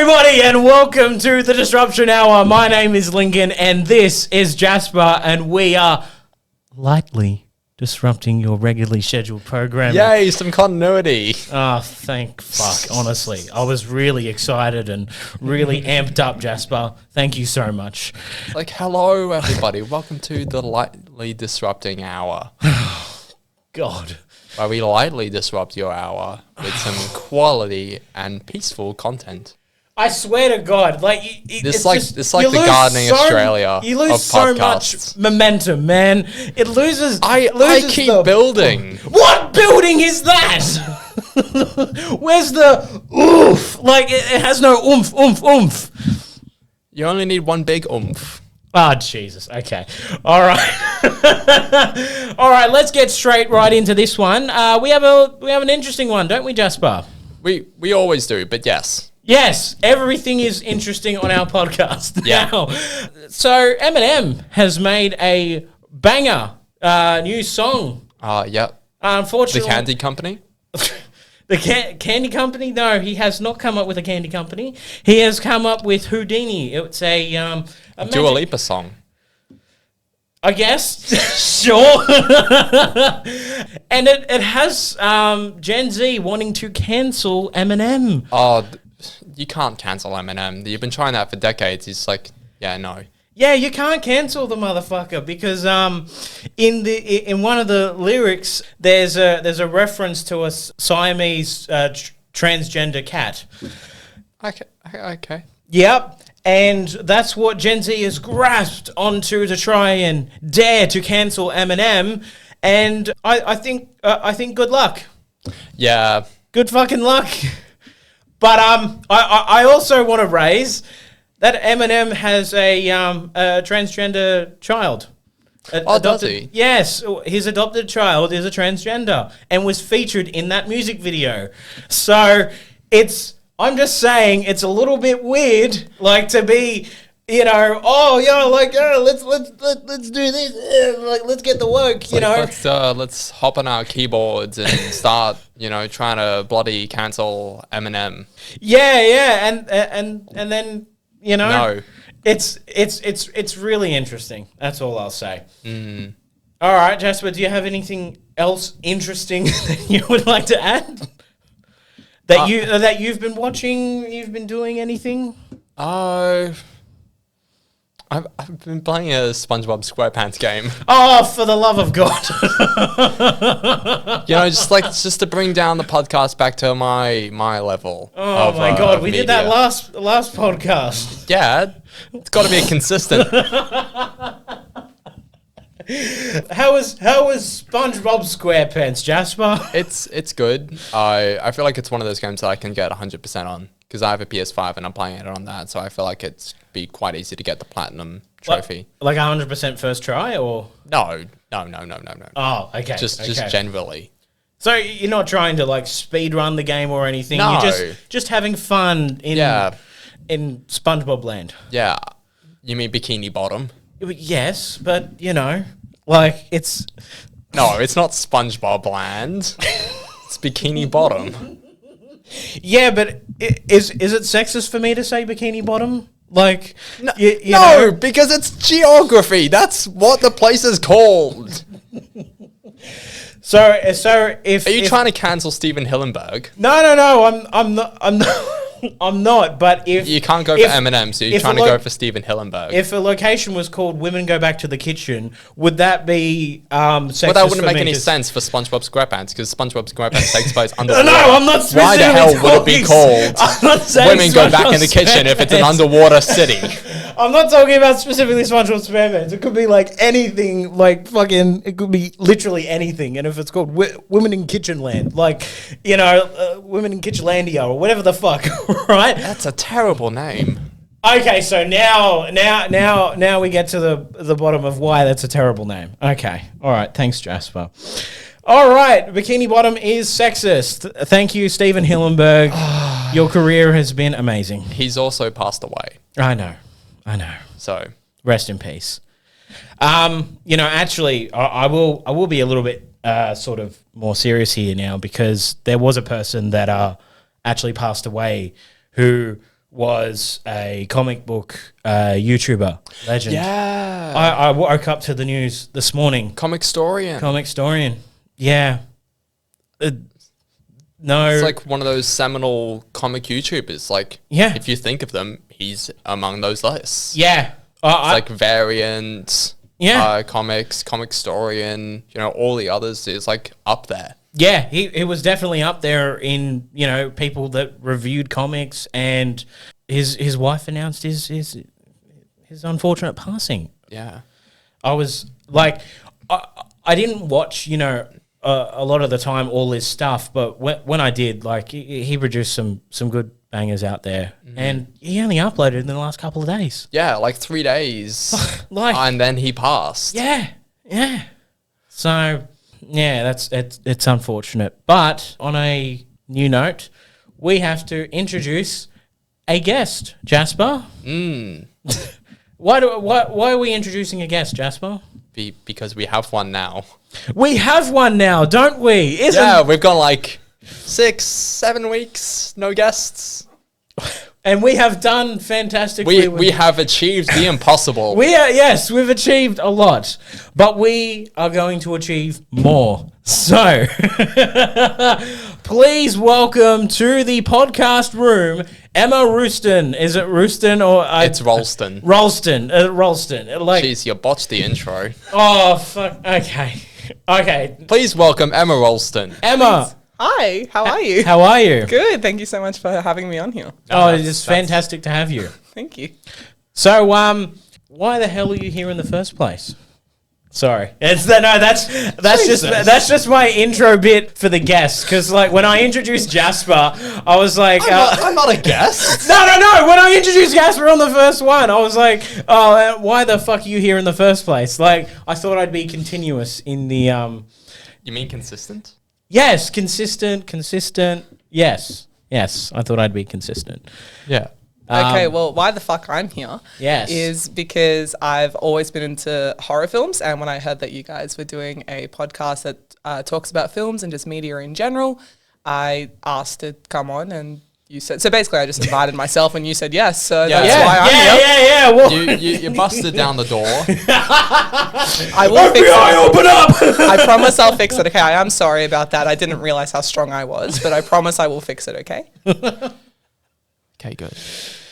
everybody, and welcome to the Disruption Hour. My name is Lincoln, and this is Jasper, and we are lightly disrupting your regularly scheduled programming. Yay, some continuity. Oh, thank fuck, honestly. I was really excited and really amped up, Jasper. Thank you so much. Like, hello, everybody. Welcome to the Lightly Disrupting Hour. God. Where we lightly disrupt your hour with some quality and peaceful content. I swear to God, like It's like the Gardening Australia You lose of so podcasts. much momentum, man. It loses. I keep building. What building is that? Where's the oomph? Like it has no oomph. You only need one big oomph. Oh, Jesus. Okay. All right. All right. Let's get straight right into this one. We have an interesting one, don't we, Jasper? We always do, but yes. Yes, everything is interesting on our podcast Yeah. now. So Eminem has made a banger new song. Yep. Unfortunately, The candy company? the candy company? No, he has not come up with a candy company. He has come up with Houdini. It's a Dua Lipa song. I guess. Sure. And it has Gen Z wanting to cancel Eminem. Oh, you can't cancel Eminem. You've been trying that for decades. He's like, yeah, no. Yeah, you can't cancel the motherfucker because in one of the lyrics there's a reference to a Siamese transgender cat. Okay. Yep. And that's what Gen Z has grasped onto to try and dare to cancel Eminem. And I think good luck. Yeah. Good fucking luck. But I also want to raise that Eminem has a transgender child. Does he? Yes, his adopted child is a transgender and was featured in that music video. So I'm just saying it's a little bit weird, like to be, let's do this, let's get the woke, Let's hop on our keyboards and start, trying to bloody cancel Eminem. Yeah, and then No. it's really interesting. That's all I'll say. All right, Jasper, do you have anything else interesting that you would like to add? That you've been watching, you've been doing anything? I've been playing a SpongeBob SquarePants game. Oh, for the love of God! just to bring down the podcast back to my level. Oh my God, we did that last podcast. Yeah, it's got to be consistent. How was SpongeBob SquarePants, Jasper? It's good. I feel like it's one of those games that I can get 100% on because I have a PS5 and I'm playing it on that, so I feel like it's be quite easy to get the platinum trophy. Like 100% first try, or no. Oh, okay. Just generally. So you're not trying to like speed run the game or anything. No. You're just having fun in SpongeBob land. Yeah. You mean Bikini Bottom? Yes, but it's No, it's not SpongeBob land. It's Bikini Bottom. Yeah, but is it sexist for me to say Bikini Bottom? Like, no, know? Because it's geography. That's what the place is called. So if are you trying to cancel Steven Hillenberg? No, I'm not. I'm not, but if... You can't go for Eminem, so you're trying to go for Steven Hillenberg. If a location was called Women Go Back to the Kitchen, would that be sexist? Well, that wouldn't make any sense for SpongeBob SquarePants, because SpongeBob SquarePants takes place underwater. No, I'm not specifically Why the hell would it be called Women Go Back in the Kitchen if it's an underwater city? I'm not talking about specifically SpongeBob SquarePants. It could be like anything, like fucking... It could be literally anything, and if it's called Women in Kitchenland, like, Women in Kitchenlandia, or whatever the fuck... Right? That's a terrible name. Okay, so now we get to the bottom of why that's a terrible name. Okay. All right. Thanks, Jasper. All right. Bikini Bottom is sexist. Thank you, Steven Hillenberg. Your career has been amazing. He's also passed away. I know. So rest in peace. Actually, I will be a little bit sort of more serious here now, because there was a person that actually passed away who was a comic book YouTuber legend. Yeah. I woke up to the news this morning. Comic Storian. Yeah. No. It's like one of those seminal comic YouTubers. Like, Yeah. if you think of them, he's among those lists. Yeah. It's like Variant, Yeah. Comics, Comic Storian, all the others is like up there. Yeah, he was definitely up there in, people that reviewed comics, and his wife announced his unfortunate passing. Yeah. I was like, I didn't watch, a lot of the time all his stuff, but when I did, like, he produced some good bangers out there, and he only uploaded in the last couple of days. Yeah, like 3 days. And then he passed. Yeah. So, yeah, it's unfortunate. But on a new note, we have to introduce a guest, Jasper. Why are we introducing a guest, Jasper? Because we have one now. We have one now, don't we? We've gone like 6-7 weeks, no guests. And we have done fantastically. We have achieved the impossible. We've achieved a lot, but we are going to achieve more. So, please welcome to the podcast room, Emma Roulston. Is it Roulston or it's Roulston? Roulston. Jeez, you botched the intro. Oh fuck. Okay. Please welcome Emma Roulston. Emma. Hi, how are you? How are you? Good, thank you so much for having me on here. It's fantastic to have you. Thank you. So, why the hell are you here in the first place? Sorry, that's just my intro bit for the guests, because like when I introduced Jasper, I was like, I'm not a guest. No. When I introduced Jasper on the first one, I was like, oh, why the fuck are you here in the first place? Like, I thought I'd be continuous in the You mean consistent? Yes, consistent. Yes, I thought I'd be consistent. Yeah. Okay, well, why the fuck I'm here Yes. is because I've always been into horror films, and when I heard that you guys were doing a podcast that talks about films and just media in general, I asked to come on, and you said, so basically I just invited myself and you said yes, so that's why I'm here. Yeah. Well, You busted down the door. I will fix FBI, it. open up! I promise I'll fix it, okay? I am sorry about that. I didn't realize how strong I was, but I promise I will fix it, okay? Okay, good.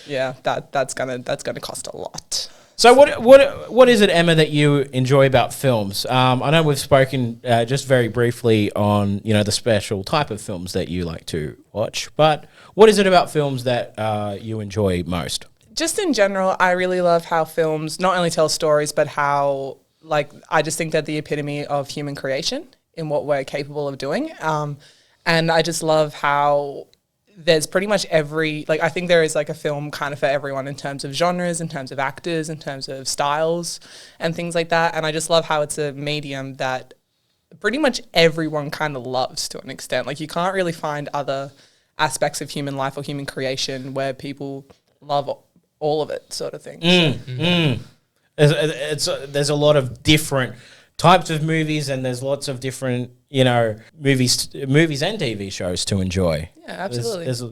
Yeah, that's gonna cost a lot. So what is it, Emma, that you enjoy about films? I know we've spoken just very briefly on the special type of films that you like to watch, but what is it about films that you enjoy most? Just in general, I really love how films not only tell stories, but how I just think they're the epitome of human creation in what we're capable of doing, and I just love how there's pretty much I think there is like a film kind of for everyone in terms of genres, in terms of actors, in terms of styles and things like that. And I just love how it's a medium that pretty much everyone kind of loves to an extent. Like, you can't really find other aspects of human life or human creation where people love all of it, sort of thing. There's a lot of different types of movies, and there's lots of different movies and TV shows to enjoy. Yeah, absolutely. There's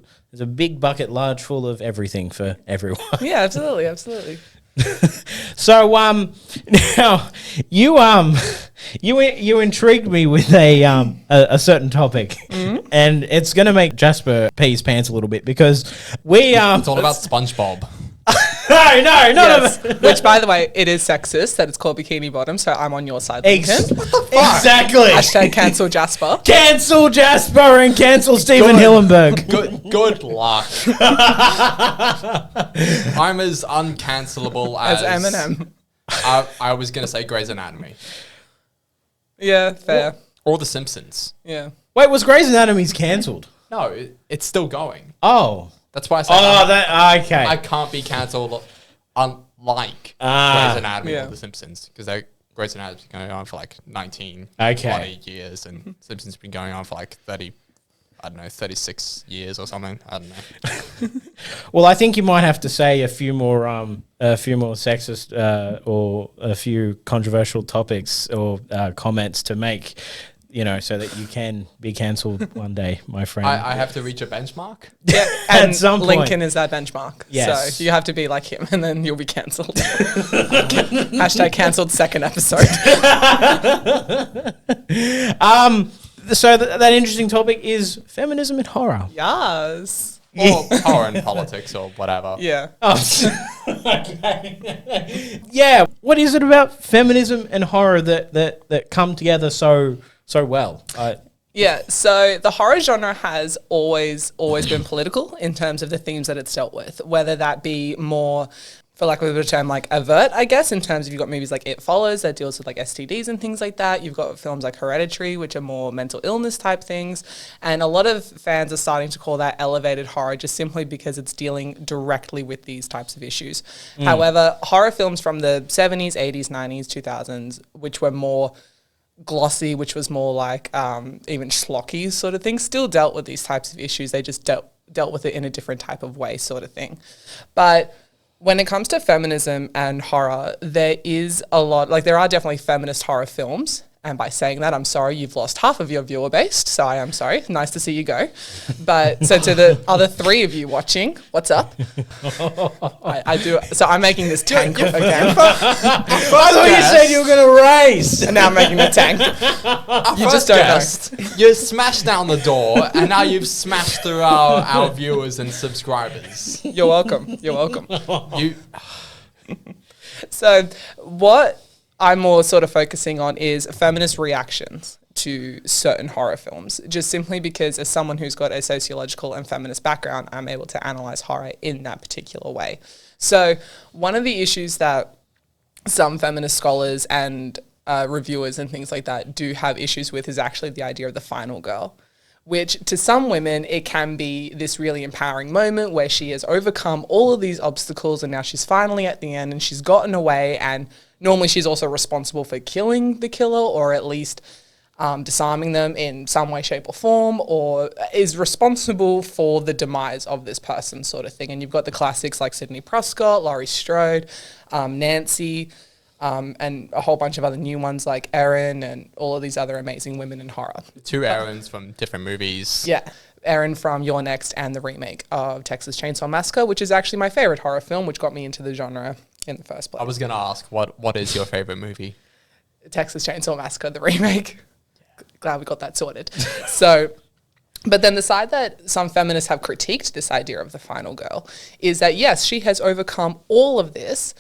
a big bucket large full of everything for everyone. Yeah, absolutely. So now you intrigued me with a certain topic, and it's gonna make Jasper pee his pants a little bit, because It's all about SpongeBob. No, none Yes. of it. Which, by the way, it is sexist that it's called Bikini Bottom, so I'm on your side. Lincoln. Exactly. Hashtag cancel Jasper. Cancel Jasper and cancel Stephen Hillenberg. Good luck. I'm as uncancelable As as Eminem. I was gonna say Grey's Anatomy Yeah, fair. or The Simpsons. Yeah. Wait, was Grey's Anatomy's cancelled? No, it's still going. Oh. That's why I said Okay. I can't be cancelled unlike Grey's Anatomy or The Simpsons, because Grey's Anatomy's been going on for like 19 20 years, and Simpsons been going on for like 36 years or something. I don't know. Well, I think you might have to say a few more sexist or a few controversial topics or comments to make so that you can be cancelled one day, my friend. I have to reach a benchmark. Yeah, and At some point. Lincoln is that benchmark. Yes. So you have to be like him, and then you'll be cancelled. Hashtag cancelled second episode. So that interesting topic is feminism and horror. Yes. Or horror and politics or whatever. Yeah. Oh, okay. Yeah. What is it about feminism and horror that come together so well? Yeah, so the horror genre has always been political in terms of the themes that it's dealt with, whether that be more, for lack of a better term, like avert, I guess, in terms of you've got movies like It Follows that deals with like STDs and things like that. You've got films like Hereditary, which are more mental illness type things. And a lot of fans are starting to call that elevated horror just simply because it's dealing directly with these types of issues. However, horror films from the 70s, 80s, 90s, 2000s, which were more glossy, which was more like even schlocky sort of thing, still dealt with these types of issues. They just dealt with it in a different type of way sort of thing. But when it comes to feminism and horror, there is a lot, like there are definitely feminist horror films. And by saying that, I'm sorry, you've lost half of your viewer base. So I am sorry. Nice to see you go. But so to the other 3 of you watching, what's up? I do. So I'm making this tank again. I thought you said you were going to race. And now I'm making a tank. You just don't know. You smashed down the door, and now you've smashed through our viewers and subscribers. You're welcome. You're welcome. You. So what I'm more sort of focusing on is feminist reactions to certain horror films, just simply because as someone who's got a sociological and feminist background, I'm able to analyze horror in that particular way. So one of the issues that some feminist scholars and reviewers and things like that do have issues with is actually the idea of the final girl, which to some women, it can be this really empowering moment where she has overcome all of these obstacles and now she's finally at the end and she's gotten away, and normally she's also responsible for killing the killer, or at least disarming them in some way, shape or form, or is responsible for the demise of this person sort of thing. And you've got the classics like Sidney Prescott, Laurie Strode, Nancy, and a whole bunch of other new ones like Erin and all of these other amazing women in horror. 2 Erins from different movies. Yeah. Erin from You're Next and the remake of Texas Chainsaw Massacre, which is actually my favorite horror film, which got me into the genre in the first place. I was going to ask, what is your favorite movie? Texas Chainsaw Massacre, the remake. Glad we got that sorted. So, but then the side that some feminists have critiqued this idea of the final girl is that, yes, she has overcome all of this,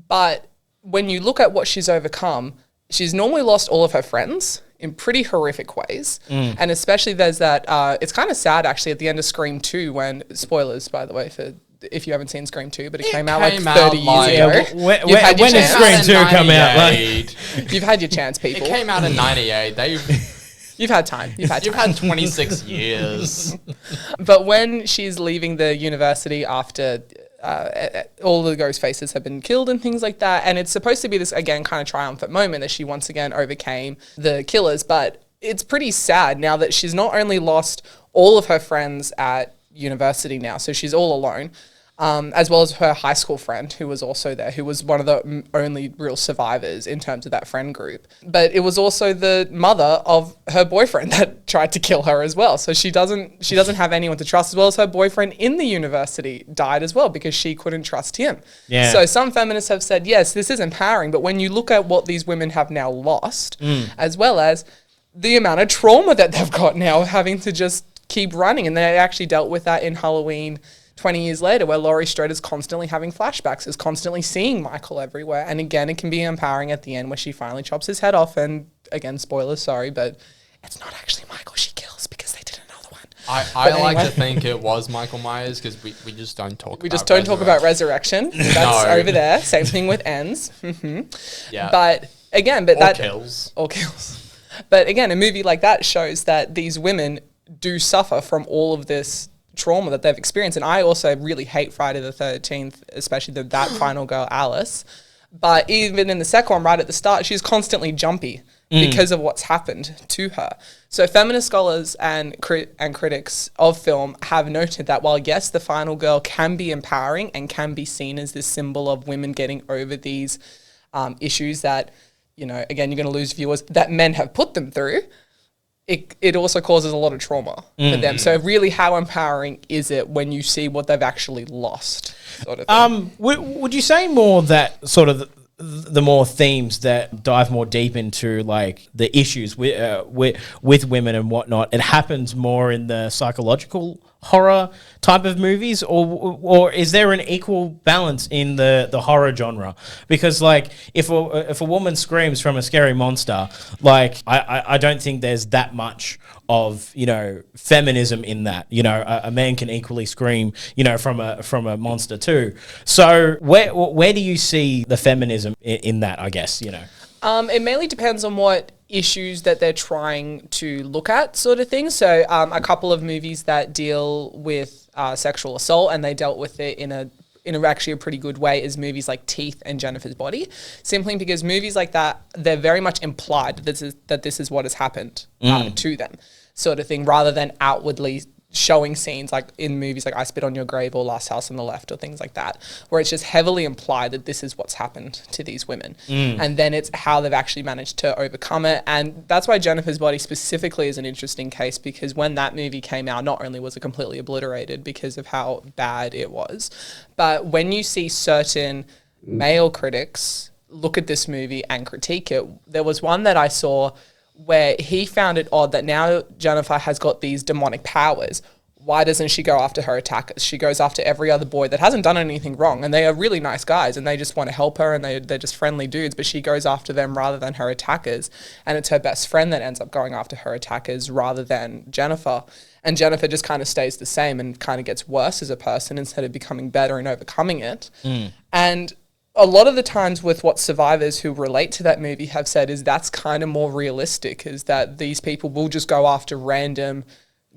but when you look at what she's overcome, she's normally lost all of her friends in pretty horrific ways. And especially there's that, it's kind of sad actually at the end of Scream 2 when, spoilers by the way for if you haven't seen Scream 2, but it came out like 30 years ago. When did Scream 2 come out? Like, you've had your chance, people. It came out in 98. You've had time. You've had 26 years. But when she's leaving the university after all the ghost faces have been killed and things like that, and it's supposed to be this, again, kind of triumphant moment that she once again overcame the killers, but it's pretty sad now that she's not only lost all of her friends at university now, so she's all alone, as well as her high school friend who was also there, who was one of the only real survivors in terms of that friend group. But it was also the mother of her boyfriend that tried to kill her as well. So she doesn't have anyone to trust, as well as her boyfriend in the university died as well because she couldn't trust him. Yeah. So some feminists have said, yes, this is empowering, but when you look at what these women have now lost, as well as the amount of trauma that they've got now, having to just keep running, and they actually dealt with that in Halloween 20 years later, where Laurie Strode is constantly having flashbacks, is constantly seeing Michael everywhere. And again, it can be empowering at the end where she finally chops his head off. And again, spoilers, sorry, but it's not actually Michael she kills because they did another one. I like to think it was Michael Myers because we just don't talk about We just don't talk about Resurrection. That's over there. Same thing with Ends. Yeah. But again, or kills. Or kills. But again, a movie like that shows that these women do suffer from all of this trauma that they've experienced. And I also really hate Friday the 13th, especially that final girl, Alice. But even in the second one, right at the start, she's constantly jumpy because of what's happened to her. So feminist scholars and critics of film have noted that while, yes, the final girl can be empowering and can be seen as this symbol of women getting over these issues that, you know, again, you're going to lose viewers, that men have put them through. it also causes a lot of trauma for them. So really, how empowering is it when you see what they've actually lost, sort of thing? Would you say more that sort of the more themes that dive more deep into like the issues with women and whatnot, it happens more in the psychological horror type of movies, or is there an equal balance in the horror genre? Because like if a woman screams from a scary monster, like I don't think there's that much of, you know, feminism in that. You know, a man can equally scream, you know, from a monster too. So where do you see the feminism in that, I guess, you know? It mainly depends on what issues that they're trying to look at, sort of thing. So a couple of movies that deal with sexual assault, and they dealt with it in actually a pretty good way, is movies like Teeth and Jennifer's Body, simply because movies like that, they're very much implied that this is what has happened to them, sort of thing, rather than outwardly showing scenes like in movies like I Spit on Your Grave or Last House on the Left or things like that, where it's just heavily implied that this is what's happened to these women. And then it's how they've actually managed to overcome it. And that's why Jennifer's Body specifically is an interesting case, because when that movie came out, not only was it completely obliterated because of how bad it was, but when you see certain male critics look at this movie and critique it, there was one that I saw where he found it odd that now Jennifer has got these demonic powers. Why doesn't she go after her attackers? She goes after every other boy that hasn't done anything wrong, and they are really nice guys, and they just want to help her, and they're just friendly dudes, but she goes after them rather than her attackers, and it's her best friend that ends up going after her attackers rather than Jennifer. And Jennifer just kind of stays the same and kind of gets worse as a person instead of becoming better and overcoming it. And a lot of the times with what survivors who relate to that movie have said is that's kind of more realistic, is that these people will just go after random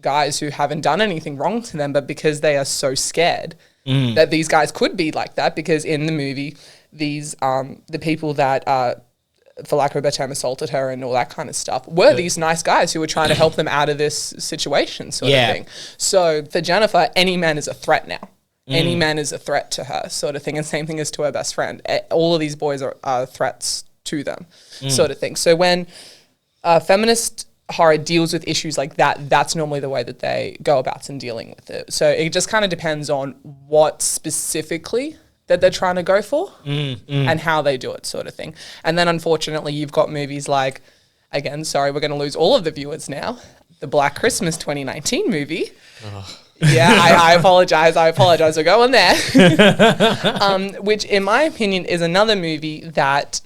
guys who haven't done anything wrong to them, but because they are so scared that these guys could be like that, because in the movie, these the people that, for lack of a better term, assaulted her and all that kind of stuff were these nice guys who were trying to help them out of this situation, sort of thing. So for Jennifer, any man is a threat now. Any man is a threat to her, sort of thing. And same thing as to her best friend. All of these boys are threats to them, sort of thing. So when feminist horror deals with issues like that, that's normally the way that they go about in dealing with it. So it just kind of depends on what specifically that they're trying to go for and how they do it, sort of thing. And then unfortunately, you've got movies like, again, sorry, we're going to lose all of the viewers now, the Black Christmas 2019 movie. Yeah, I apologize. We're going there. Which, in my opinion, is another movie that,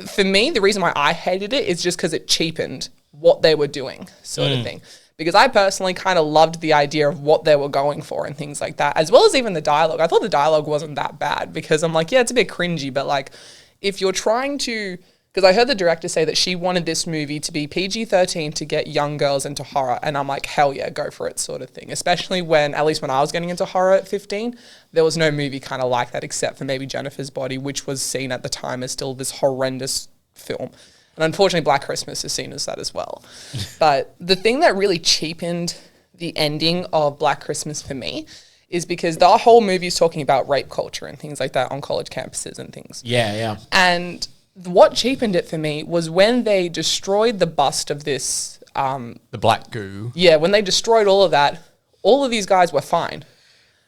for me, the reason why I hated it is just because it cheapened what they were doing, sort of thing. Because I personally kind of loved the idea of what they were going for and things like that, as well as even the dialogue. I thought the dialogue wasn't that bad, because I'm like, yeah, it's a bit cringy, but like, if you're trying to... Because I heard the director say that she wanted this movie to be PG-13 to get young girls into horror. And I'm like, hell yeah, go for it, sort of thing. Especially when, at least when I was getting into horror at 15, there was no movie kind of like that except for maybe Jennifer's Body, which was seen at the time as still this horrendous film. And unfortunately, Black Christmas is seen as that as well. But the thing that really cheapened the ending of Black Christmas for me is because the whole movie is talking about rape culture and things like that on college campuses and things. Yeah. And what cheapened it for me was when they destroyed the bust of this... the black goo. Yeah, when they destroyed all of that, all of these guys were fine.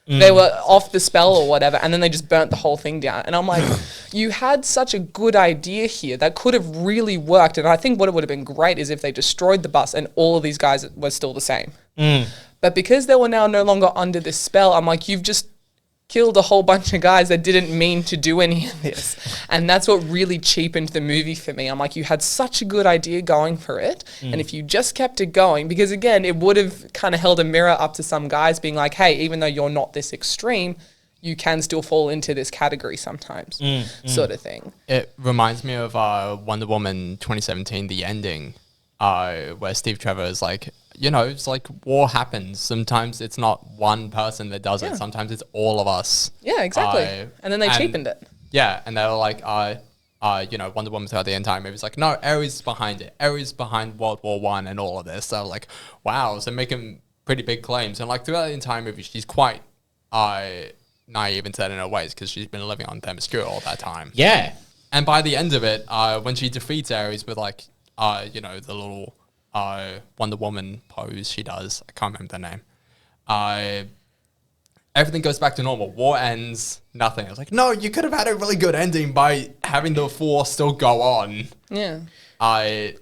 They were off the spell or whatever, and then they just burnt the whole thing down. And I'm like, you had such a good idea here that could have really worked. And I think what it would have been great is if they destroyed the bust and all of these guys were still the same. But because they were now no longer under this spell, I'm like, you've just killed a whole bunch of guys that didn't mean to do any of this. And that's what really cheapened the movie for me. I'm like, you had such a good idea going for it. And if you just kept it going, because again, it would have kind of held a mirror up to some guys being like, hey, even though you're not this extreme, you can still fall into this category sometimes, sort of thing. It reminds me of Wonder Woman 2017, the ending, where Steve Trevor is like, you know, it's like war happens. Sometimes it's not one person that does it. Sometimes it's all of us. Yeah, exactly. And then they cheapened it. Yeah, and they were like, you know, Wonder Woman throughout the entire movie is like, no, Ares behind it. Ares behind World War I and all of this. So like, wow, so making pretty big claims. And like throughout the entire movie, she's quite naive and set in her ways because she's been living on Themyscira all that time. Yeah. And by the end of it, when she defeats Ares with like, you know, the little Wonder Woman pose she does. I can't remember the name. Everything goes back to normal. War ends, nothing. I was like, no, you could have had a really good ending by having the war still go on. Yeah. And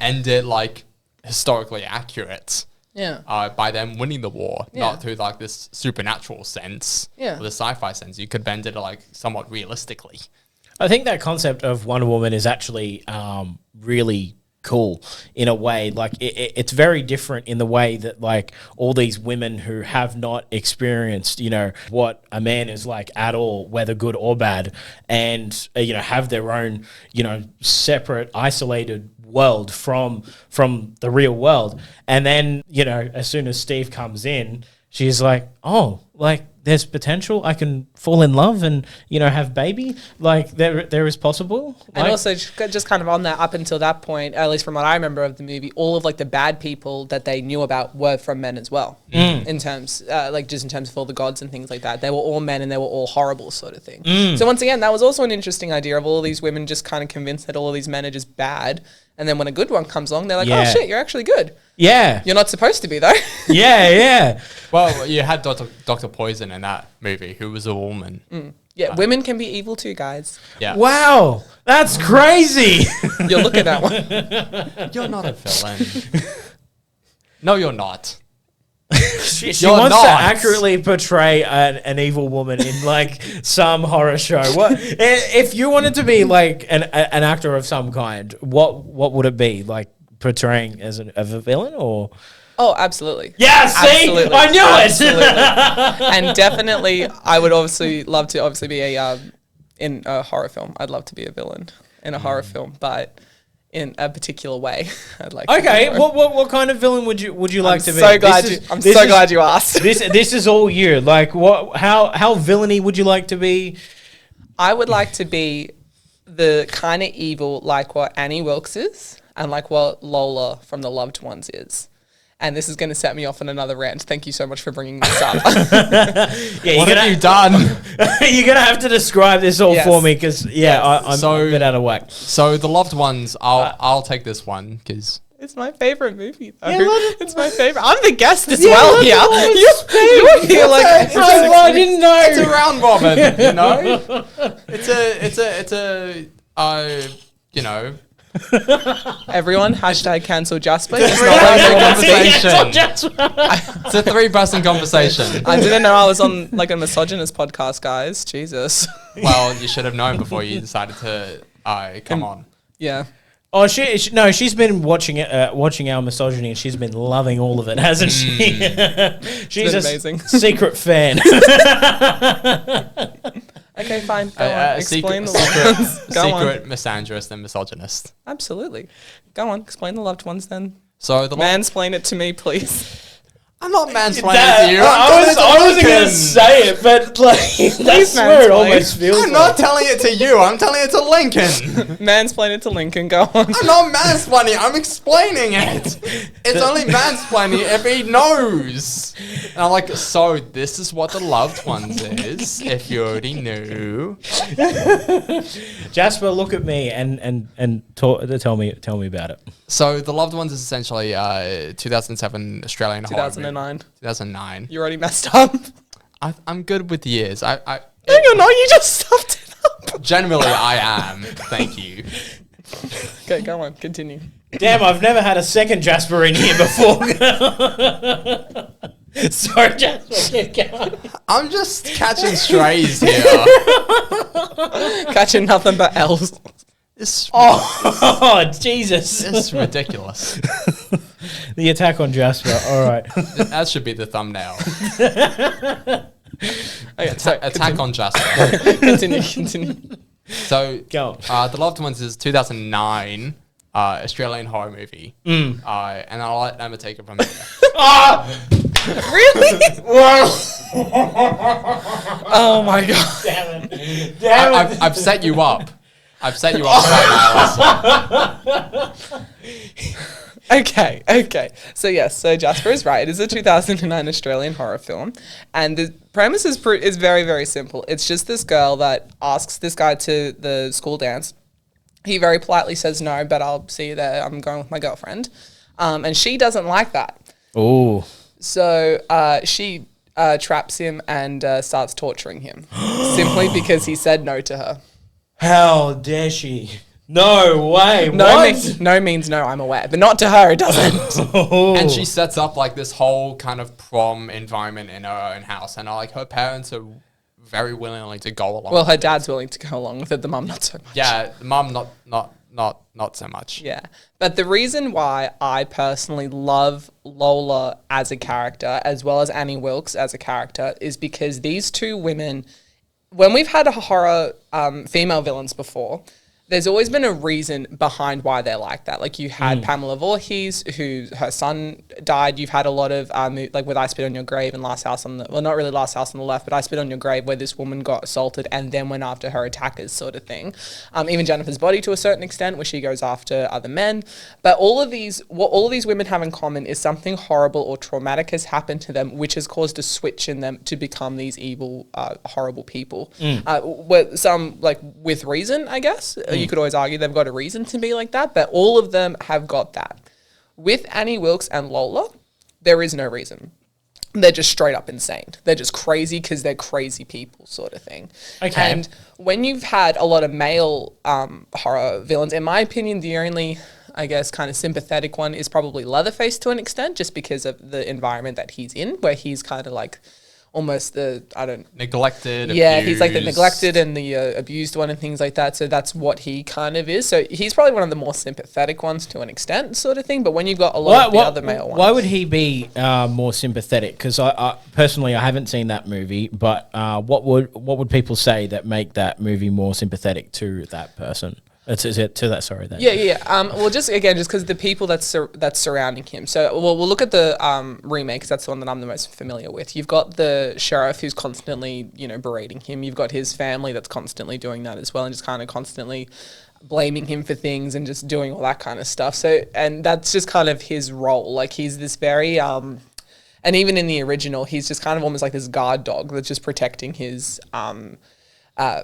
end it like historically accurate. Yeah. By them winning the war, Yeah. not through like this supernatural sense, Yeah. or the sci-fi sense. You could bend it like somewhat realistically. I think that concept of Wonder Woman is actually really cool in a way. Like it's very different in the way that like all these women who have not experienced, you know, what a man is like at all, whether good or bad, and you know, have their own, you know, separate, isolated world from the real world. And then, you know, as soon as Steve comes in, she's like, oh, like there's potential. I can fall in love and, you know, have baby. Like there is possible. And Like, also just kind of on that, up until that point, at least from what I remember of the movie, all of like the bad people that they knew about were from men as well. In terms, like just in terms of all the gods and things like that. They were all men and they were all horrible sort of thing. So once again, that was also an interesting idea of all of these women just kind of convinced that all of these men are just bad. And then when a good one comes along, they're like, Yeah. oh shit, you're actually good. yeah. You're not supposed to be though. Yeah. Well, you had Dr. Poison in that movie, who was a woman. Yeah, women can be evil too, guys. Yeah. Wow. That's crazy. You're looking at one. You're not a villain. No, you're not. She You're wants to not. accurately portray an evil woman in like some horror show. What if you wanted to be like an actor of some kind? What would it be like portraying as a villain or? Oh, absolutely. Yeah, see, Absolutely. I knew Absolutely. it. And definitely, I would obviously love to be in a horror film. I'd love to be a villain in a horror film, but in a particular way. I'd like. Okay, to be one. what kind of villain would you like to be? So glad I'm so glad you asked. This is all you. Like what? How villainy would you like to be? I would like to be the kind of evil like what Annie Wilkes is, and like what Lola from The Loved Ones is. And this is going to set me off on another rant. Thank you so much for bringing this up. Yeah, What have you done? You're gonna have to describe this all Yes. for me because I'm So- a bit out of whack. So the loved ones, I'll take this one because It's my favorite movie, though. Yeah, let it- It's my favorite. I'm the guest as Yeah, well let here. it You're here like... I didn't know. it's a round robin, you know. It's a you know. Everyone, hashtag cancel Jasper. It's He's a not three-person welcome to conversation. It's a three-person conversation. I didn't know I was on like a misogynist podcast, guys. Jesus. Well, you should have known before you decided to come on. Yeah. Oh, she's been watching our misogyny, and she's been loving all of it, hasn't she? She's been a amazing. secret fan. Okay, fine. Go on. Explain the loved secret, ones. Go on. secret misandrist and misogynist. Absolutely. Go on. Explain the loved ones then. So the Mansplain it to me, please. I'm not mansplaining That- to you. I wasn't going to say it, but like that's where it mansplain. almost feels I'm not telling it to you. I'm telling it to Lincoln. Mansplain it to Lincoln. Go on. I'm not mansplaining. I'm explaining it. It's only mansplaining if he knows. And I'm like, so this is what the loved ones is. If you already knew. Jasper, look at me and tell me about it. So the loved ones is essentially 2007 Australian horror movie. 2009. 2009. You already messed up. I'm good with years. No, you're not. You just stuffed it up. Generally, I am. Thank you. Okay, go on. Continue. Damn, I've never had a second Jasper in here before. Sorry, Jasper, keep going. I'm just catching strays here. Catching nothing but L's. It's, Oh, Jesus. it's ridiculous. The attack on Jasper. All right. That should be the thumbnail. Okay, so Attack on Jasper. continue. So, Go. The Loved Ones is 2009 Australian horror movie. And I'll let Emma take it from there. Really? Oh my god. Damn it. Damn it. I've set you up. I've set you up right now. Okay. So yes, so Jasper is right. It is a 2009 Australian horror film, and the premise is very, very simple. It's just this girl that asks this guy to the school dance. He very politely says no, but I'll see you there. I'm going with my girlfriend. And she doesn't like that. Oh. So she traps him and starts torturing him simply because he said no to her. How dare she? No way. No What? means no, I'm aware. But not to her, it doesn't. And she sets up like this whole kind of prom environment in her own house, and like her parents are very willingly to go along. Well, with her it. dad's willing to go along with it. The mum, not so much. Yeah, the mum not so much. Yeah. But the reason why I personally love Lola as a character, as well as Annie Wilkes as a character, is because these two women, when we've had horror female villains before, there's always been a reason behind why they're like that. Like you had Pamela Voorhees, who her son died. You've had a lot of like with I Spit on Your Grave and Last House on the, well, not really Last House on the Left, but I Spit on Your Grave, where this woman got assaulted and then went after her attackers, sort of thing. Even Jennifer's Body to a certain extent, where she goes after other men. But all of these women have in common is something horrible or traumatic has happened to them, which has caused a switch in them to become these evil, horrible people. Some like with reason, I guess. You could always argue they've got a reason to be like that, but all of them have got that. With Annie Wilkes and Lola, there is no reason. They're just straight up insane. They're just crazy because they're crazy people, sort of thing. Okay. And when you've had a lot of male horror villains, in my opinion, the only, I guess, kind of sympathetic one is probably Leatherface to an extent, just because of the environment that he's in, where he's kind of like almost the, Neglected, yeah, he's like the abused. neglected and the abused one and things like that. So that's what he kind of is. So he's probably one of the more sympathetic ones to an extent, sort of thing. But when you've got a lot of the other male ones. Why would he be more sympathetic? Because I personally, I haven't seen that movie, but what would people say that make that movie more sympathetic to that person? Yeah. Well, just because the people that's surrounding him. So, we'll look at the remake, because that's the one that I'm the most familiar with. You've got the sheriff who's constantly, berating him. You've got his family that's constantly doing that as well, and just kind of constantly blaming him for things and just doing all that kind of stuff. So, and that's just kind of his role. Like, he's this very and even in the original, he's just kind of almost like this guard dog that's just protecting his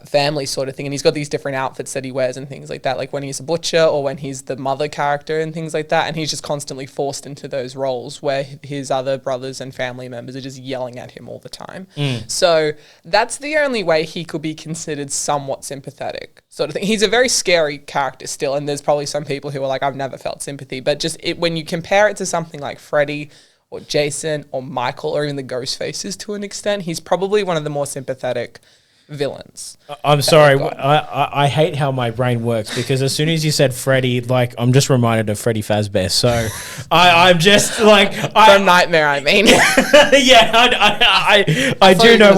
family, sort of thing. And he's got these different outfits that he wears and things like that, like when he's a butcher or when he's the mother character and things like that. And he's just constantly forced into those roles where his other brothers and family members are just yelling at him all the time. So that's the only way he could be considered somewhat sympathetic, sort of thing. He's a very scary character still, and there's probably some people who are like, I've never felt sympathy. But just when you compare it to something like Freddy or Jason or Michael or even the ghost faces to an extent, he's probably one of the more sympathetic villains. I'm sorry, I hate how my brain works, because as soon as you said Freddy, like, I'm just reminded of Freddy Fazbear. So I'm just like, From Nightmare, I mean. yeah, I do know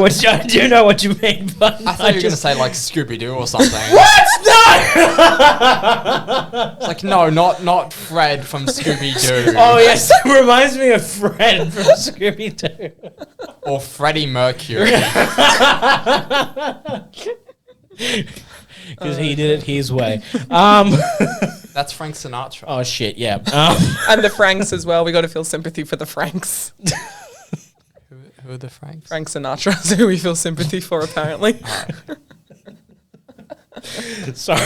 what you mean, but I thought you were gonna say like Scooby Doo or something. what? No. It's like no, not Fred from Scooby Doo. Oh yes, it reminds me of Fred from Scooby Doo. Or Freddie Mercury. Because he did it his way. That's Frank Sinatra. Oh shit, yeah. And the Franks as well. We got to feel sympathy for the Franks. Who are the Franks? Frank Sinatra's who we feel sympathy for, apparently. Sorry.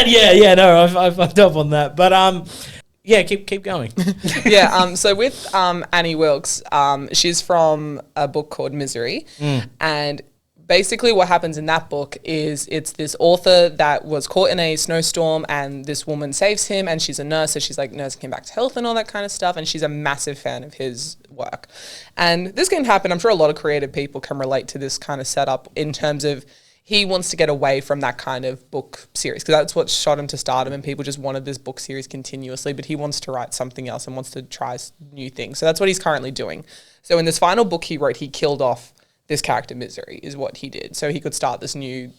Yeah. No, I've fucked up on that. But yeah, keep going. Yeah. So with Annie Wilkes, she's from a book called Misery, and basically what happens in that book is it's this author that was caught in a snowstorm, and this woman saves him, and she's a nurse, so she's like nursing him back to health and all that kind of stuff, and she's a massive fan of his work. And this can happen. I'm sure a lot of creative people can relate to this kind of setup in terms of he wants to get away from that kind of book series, because that's what shot him to stardom, and people just wanted this book series continuously, but he wants to write something else and wants to try new things. So that's what he's currently doing. So in this final book he wrote, he killed off this character Misery, is what he did, so he could start this new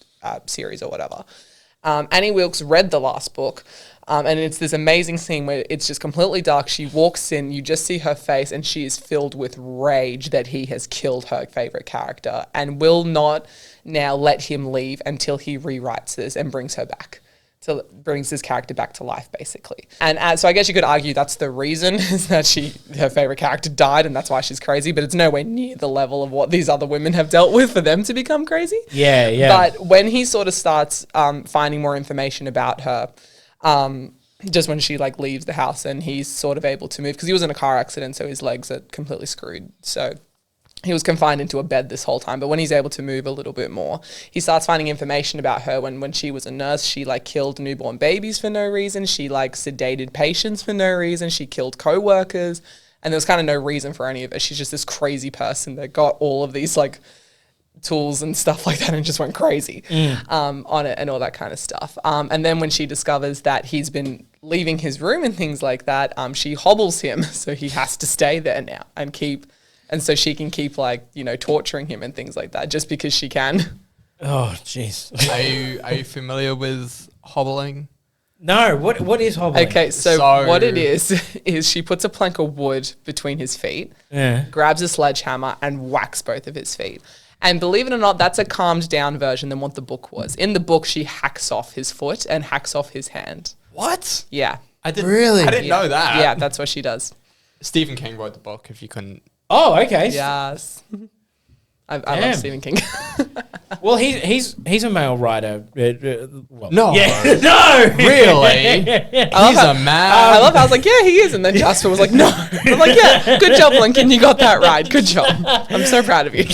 series or whatever. Annie Wilkes read the last book, and it's this amazing scene where it's just completely dark. She walks in, you just see her face, and she is filled with rage that he has killed her favorite character and will not now let him leave until he rewrites this and brings her back. So brings this character back to life, basically. And so I guess you could argue that's the reason, is that her favorite character died and that's why she's crazy, but it's nowhere near the level of what these other women have dealt with for them to become crazy. Yeah. But when he sort of starts finding more information about her, just when she like leaves the house and he's sort of able to move, because he was in a car accident, so his legs are completely screwed. So he was confined into a bed this whole time. But when he's able to move a little bit more, he starts finding information about her. When she was a nurse, she like killed newborn babies for no reason. She like sedated patients for no reason. She killed co-workers. And there was kind of no reason for any of it. She's just this crazy person that got all of these like tools and stuff like that and just went crazy on it and all that kind of stuff. And then when she discovers that he's been leaving his room and things like that, she hobbles him. So he has to stay there now and so she can keep like, you know, torturing him and things like that just because she can. Oh, jeez. Are you familiar with hobbling? No, what is hobbling? Okay, so what it is she puts a plank of wood between his feet, grabs a sledgehammer and whacks both of his feet. And believe it or not, that's a calmed down version than what the book was. In the book, she hacks off his foot and hacks off his hand. What? Yeah. I didn't know that. Yeah, that's what she does. Stephen King wrote the book, if you couldn't. Oh, okay. Yes. I love Stephen King. Well, he's a male writer. Well, No. Yeah. No. Really? He's a man. I love how I was like, yeah, he is. And then Jasper was like, no. I'm like, yeah, good job, Lincoln. You got that right. Good job. I'm so proud of you.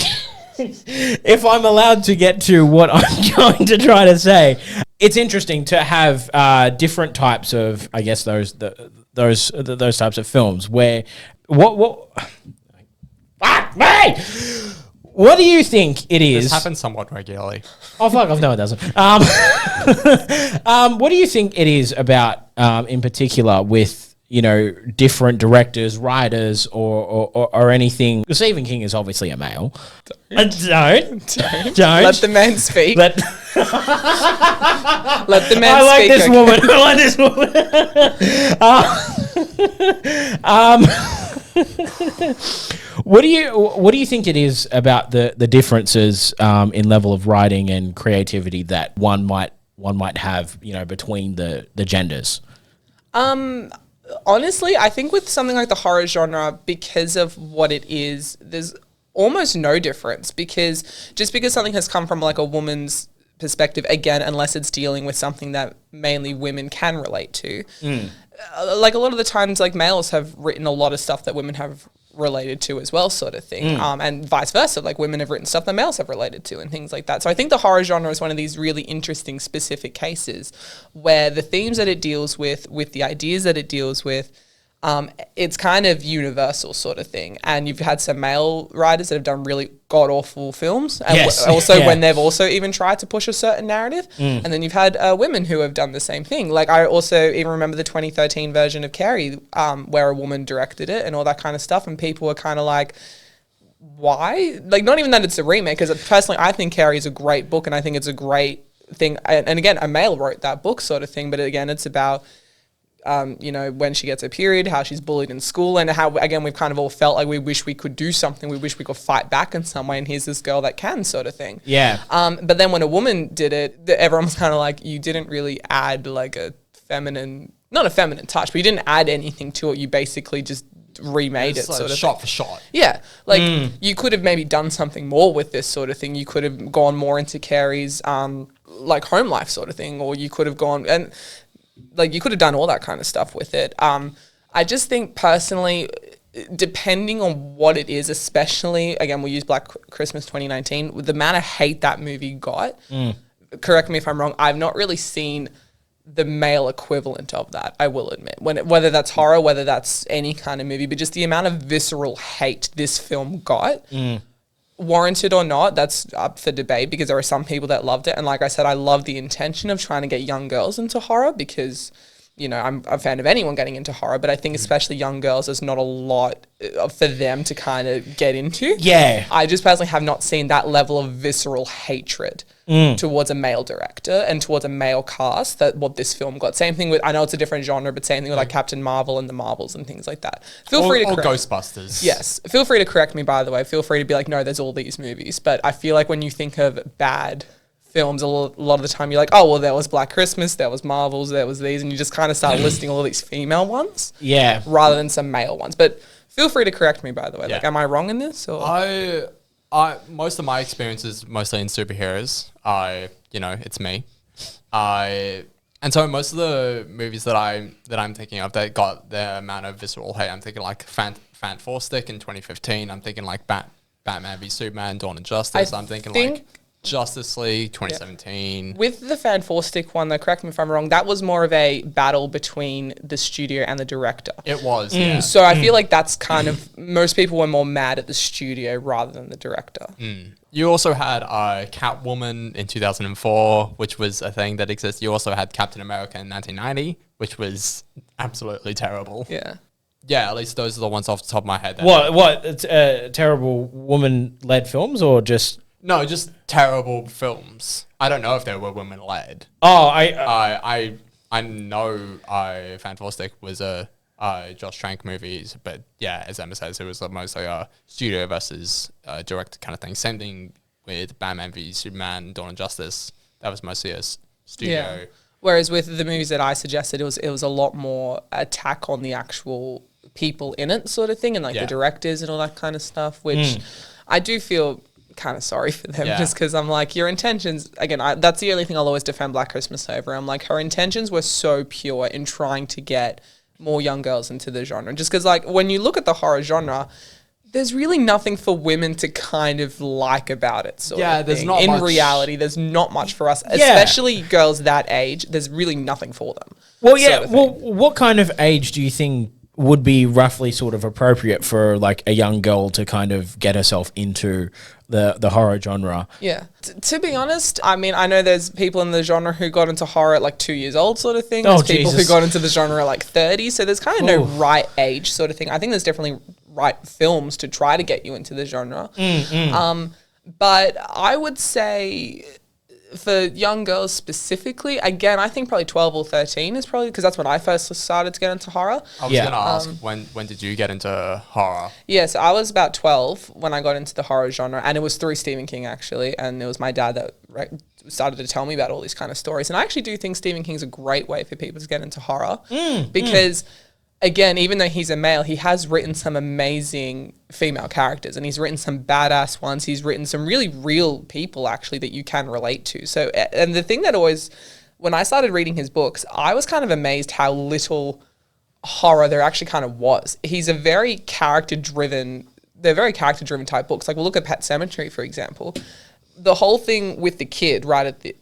If I'm allowed to get to what I'm going to try to say, it's interesting to have different types of, I guess, those types of films where what fuck me. What do you think it is? This happens somewhat regularly. Oh fuck! No, it doesn't. What do you think it is about, in particular, with different directors, writers, or anything? Stephen King is obviously a male. Don't. Let the man speak. Let the man I like speak. This woman. I like this woman. What do you think it is about the differences in level of writing and creativity that one might have between the genders? Honestly, I think with something like the horror genre, because of what it is, there's almost no difference, because just because something has come from like a woman's perspective, again, unless it's dealing with something that mainly women can relate to, like a lot of the times, like males have written a lot of stuff that women have related to as well, sort of thing, and vice versa, like women have written stuff that males have related to and things like that. So I think the horror genre is one of these really interesting specific cases where the themes that it deals with the ideas that it deals with, it's kind of universal sort of thing. And you've had some male writers that have done really god-awful films, and when they've also even tried to push a certain narrative, and then you've had women who have done the same thing. Like I also even remember the 2013 version of Carrie, where a woman directed it and all that kind of stuff, and people were kind of like, why? Like, not even that it's a remake, because personally I think Carrie is a great book and I think it's a great thing, and again, a male wrote that book sort of thing, but again, it's about when she gets her period, how she's bullied in school, and how, again, we've kind of all felt like we wish we could do something, we wish we could fight back in some way, and here's this girl that can, sort of thing. Yeah. But then when a woman did it, everyone was kind of like, you didn't really add like not a feminine touch, but you didn't add anything to it. You basically just remade it, like sort of shot for shot. Yeah, like you could have maybe done something more with this sort of thing. You could have gone more into Carrie's like home life sort of thing, or you could have gone and like you could have done all that kind of stuff with it. I just think personally, depending on what it is, especially, again, we'll use Black Christmas 2019, with the amount of hate that movie got, correct me if I'm wrong, I've not really seen the male equivalent of that, I will admit. Whether that's horror, whether that's any kind of movie, but just the amount of visceral hate this film got, warranted or not, that's up for debate, because there are some people that loved it. And like I said, I love the intention of trying to get young girls into horror, because I'm a fan of anyone getting into horror, but I think especially young girls, there's not a lot for them to kind of get into. Yeah. I just personally have not seen that level of visceral hatred towards a male director and towards a male cast that what this film got. Same thing with, I know it's a different genre, but same thing with like Captain Marvel and the Marvels and things like that. Feel free to correct Ghostbusters. Yes. Feel free to correct me, by the way. Feel free to be like, no, there's all these movies. But I feel like when you think of bad films, a lot of the time you're like, oh, well, there was Black Christmas, there was Marvels, there was these, and you just kind of start listing all of these female ones, rather than some male ones. But feel free to correct me, by the way. Like, am I wrong in this? Or? I most of my experiences mostly in superheroes. It's me. And so most of the movies that I'm thinking of that got the amount of visceral hate, I'm thinking like Four Stick in 2015. I'm thinking like Batman v Superman, Dawn of Justice. I'm thinking like Justice League 2017. With the Four Stick one, though, correct me if I'm wrong, that was more of a battle between the studio and the director. It was, yeah. So I feel like that's kind of, most people were more mad at the studio rather than the director. You also had Catwoman in 2004, which was a thing that exists. You also had Captain America in 1990, which was absolutely terrible. Yeah. Yeah, at least those are the ones off the top of my head. What? Terrible woman-led films or just... No, just terrible films. I don't know if they were women-led. Oh, I know Four Stick was a Josh Trank movies, but yeah, as Emma says, it was mostly a studio versus director kind of thing. Same thing with Batman v Superman, Dawn of Justice. That was mostly a studio. Yeah. Whereas with the movies that I suggested, it was a lot more attack on the actual people in it sort of thing, and like the directors and all that kind of stuff, which I do feel kind of sorry for them, just because I'm like, your intentions, again, that's the only thing I'll always defend Black Christmas over. I'm like, her intentions were so pure in trying to get more young girls into the genre, just because like when you look at the horror genre, there's really nothing for women to kind of like about it. There's not in much. reality, there's not much for us, especially girls that age. There's really nothing for them. Well, what kind of age do you think would be roughly sort of appropriate for like a young girl to kind of get herself into the horror genre? Yeah. To be honest, I mean, I know there's people in the genre who got into horror at like 2 years old sort of thing. There's people who got into the genre at like 30. So there's kind of no right age sort of thing. I think there's definitely right films to try to get you into the genre. But I would say for young girls specifically, again, I think probably 12 or 13 is probably, because that's when I first started to get into horror. I was going to ask, when did you get into horror? Yeah, so I was about 12 when I got into the horror genre, and it was through Stephen King, actually, and it was my dad that started to tell me about all these kind of stories. And I actually do think Stephen King's a great way for people to get into horror, because... Again, even though he's a male, he has written some amazing female characters, and he's written some badass ones. He's written some really real people, actually, that you can relate to. So, and the thing that always, when I started reading his books, I was kind of amazed how little horror there actually kind of was. He's a very character-driven, they're very character-driven type books. Like, we'll look at Pet Sematary, for example. The whole thing with the kid, right at the,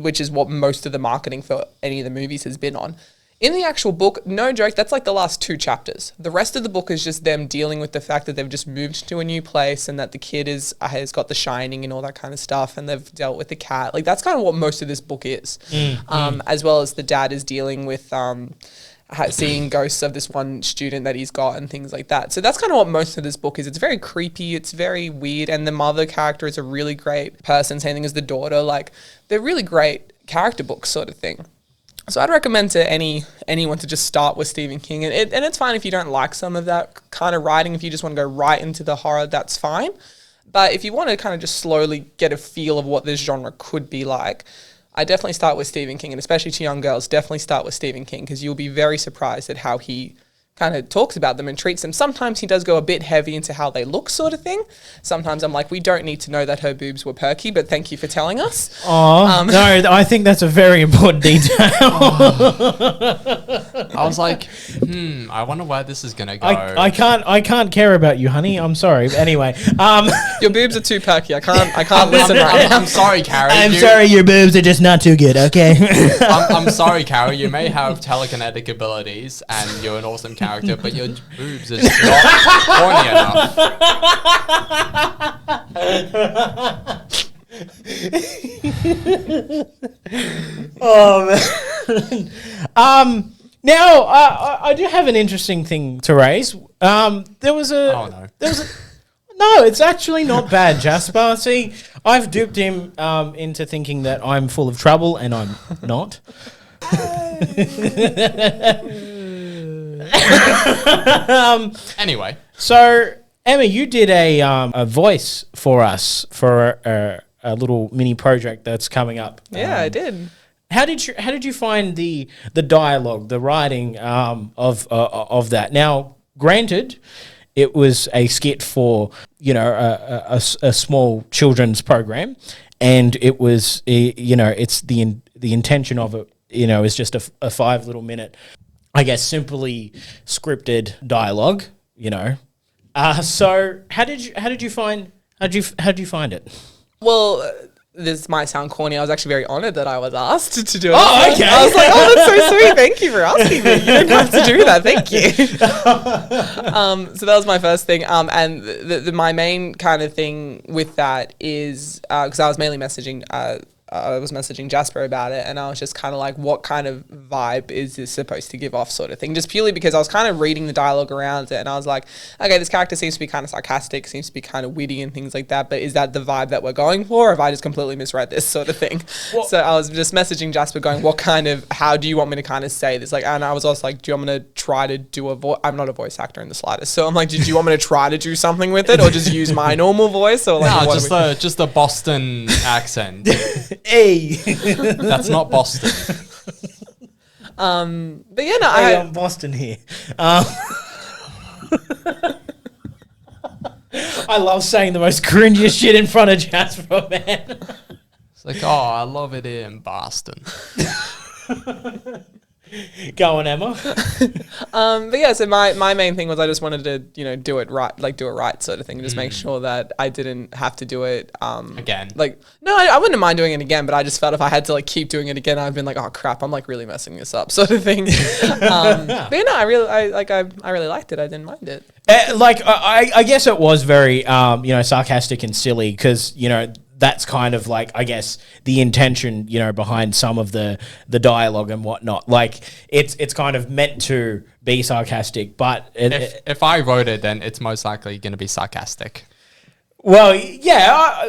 which is what most of the marketing for any of the movies has been on. In the actual book, no joke, that's like the last 2 chapters. The rest of the book is just them dealing with the fact that they've just moved to a new place and that the kid has got the shining and all that kind of stuff, and they've dealt with the cat. Like, that's kind of what most of this book is. As well as the dad is dealing with seeing ghosts of this one student that he's got and things like that. So that's kind of what most of this book is. It's very creepy, it's very weird, and the mother character is a really great person, same thing as the daughter. Like, they're really great character books sort of thing. So I'd recommend to anyone to just start with Stephen King. And it's fine if you don't like some of that kind of writing. If you just want to go right into the horror, that's fine. But if you want to kind of just slowly get a feel of what this genre could be like, I definitely start with Stephen King. And especially to young girls, definitely start with Stephen King, because you'll be very surprised at how he kind of talks about them and treats them. Sometimes he does go a bit heavy into how they look sort of thing. Sometimes I'm like, we don't need to know that her boobs were perky, but thank you for telling us. No, I think that's a very important detail. I was like, I wonder where this is going to go. I can't care about you, honey. I'm sorry. But anyway, your boobs are too perky. I can't listen right now. I'm sorry, Carrie. I'm sorry, your boobs are just not too good, okay? I'm sorry, Carrie. You may have telekinetic abilities and you're an awesome character, but your boobs are just not horny enough. Now I do have an interesting thing to raise. No, it's actually not bad, Jasper. See, I've duped him into thinking that I'm full of trouble, and I'm not. Anyway, so Emma, you did a voice for us for a little mini project that's coming up. Yeah, I did. How did you find the dialogue, the writing of that? Now, granted, it was a skit for a small children's program, and it was it's the intention of it is just a 5 little minute, I guess, simply scripted dialogue. So how did you find it? Well, this might sound corny. I was actually very honored that I was asked to do it. Oh, okay. I was like, oh, that's so sweet. Thank you for asking me. You didn't have to do that. Thank you. So that was my first thing. And my main kind of thing with that is because I was mainly messaging. I was messaging Jasper about it, and I was just kind of like, what kind of vibe is this supposed to give off, sort of thing, just purely because I was kind of reading the dialogue around it, and I was like, okay, this character seems to be kind of sarcastic, seems to be kind of witty and things like that, but is that the vibe that we're going for, or have I just completely misread this, sort of thing? Well, so I was just messaging Jasper going, how do you want me to kind of say this? Like, and I was also like, do you want me to try to do a voice? I'm not a voice actor in the slightest, so I'm like, do you want me to try to do something with it, or just use my normal voice? Or like, no, just the Boston accent. Hey, that's not Boston. But yeah, no, I'm Boston here. I love saying the most cringiest shit in front of Jasper, man. It's like, oh, I love it here in Boston. Go on, Emma. But yeah, so my main thing was I just wanted to, do it right, like do it right, sort of thing. Just make sure that I didn't have to do it again. Like, no, I wouldn't mind doing it again, but I just felt if I had to like keep doing it again, I'd been like, oh crap, I'm like really messing this up, sort of thing. But yeah, no, I really liked it. I didn't mind it. I guess it was very sarcastic and silly because that's kind of like, I guess, the intention, behind some of the dialogue and whatnot. Like, it's kind of meant to be sarcastic, but if I wrote it, then it's most likely going to be sarcastic. Well, yeah.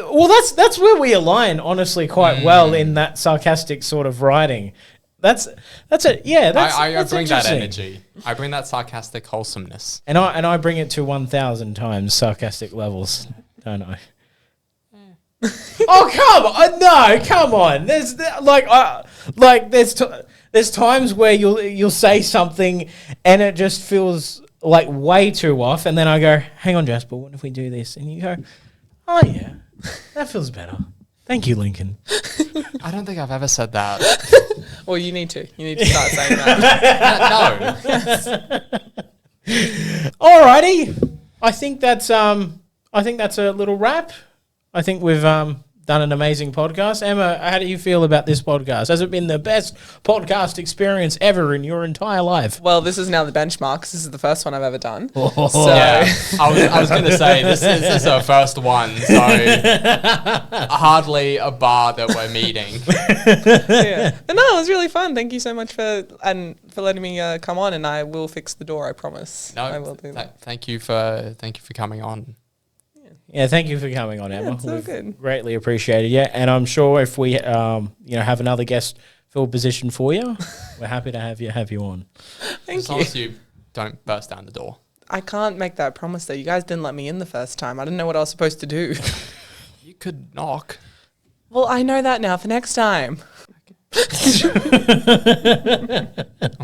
That's where we align, honestly, quite well in that sarcastic sort of writing. That's it. Yeah, I bring that energy. I bring that sarcastic wholesomeness, and I bring it to 1,000 times sarcastic levels, don't I? Oh, come on! No, come on. There's times where you'll say something and it just feels like way too off, and then I go, "Hang on, Jasper, what if we do this?" And you go, "Oh yeah, that feels better. Thank you, Lincoln." I don't think I've ever said that. Well, you need to. You need to start saying that. No. Alrighty. I think that's a little wrap. I think we've done an amazing podcast. Emma, how do you feel about this podcast? Has it been the best podcast experience ever in your entire life? Well, this is now the benchmark. This is the first one I've ever done. Oh. So. Yeah, I was going to say, this is our first one, so hardly a bar that we're meeting. Yeah. But no, it was really fun. Thank you so much for letting me come on, and I will fix the door, I promise. No, I will do that. Thank you for coming on. Yeah, thank you for coming on, Emma. It's so We've good. greatly appreciated you. And I'm sure if we have another guest fill position for you, we're happy to have you on. Thank as long as you don't burst down the door. I can't make that promise though. You guys didn't let me in the first time. I didn't know what I was supposed to do. You could knock. Well, I know that now for next time. I'm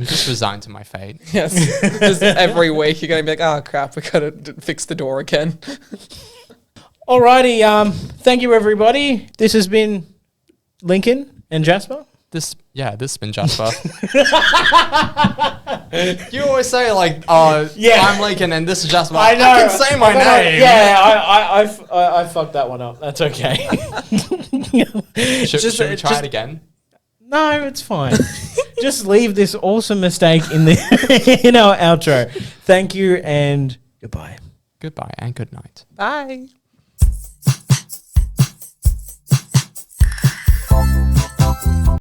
just resigned to my fate. Yes. Just every week you're going to be like, oh crap, we got to fix the door again. Alrighty, thank you everybody. This has been Lincoln and Jasper. This has been Jasper. You always say I'm Lincoln and this is Jasper. I know. I can say my name. I fucked that one up. That's okay. Should we try it again? No, it's fine. Just leave this awesome mistake in our outro. Thank you and goodbye. Goodbye and good night. Bye.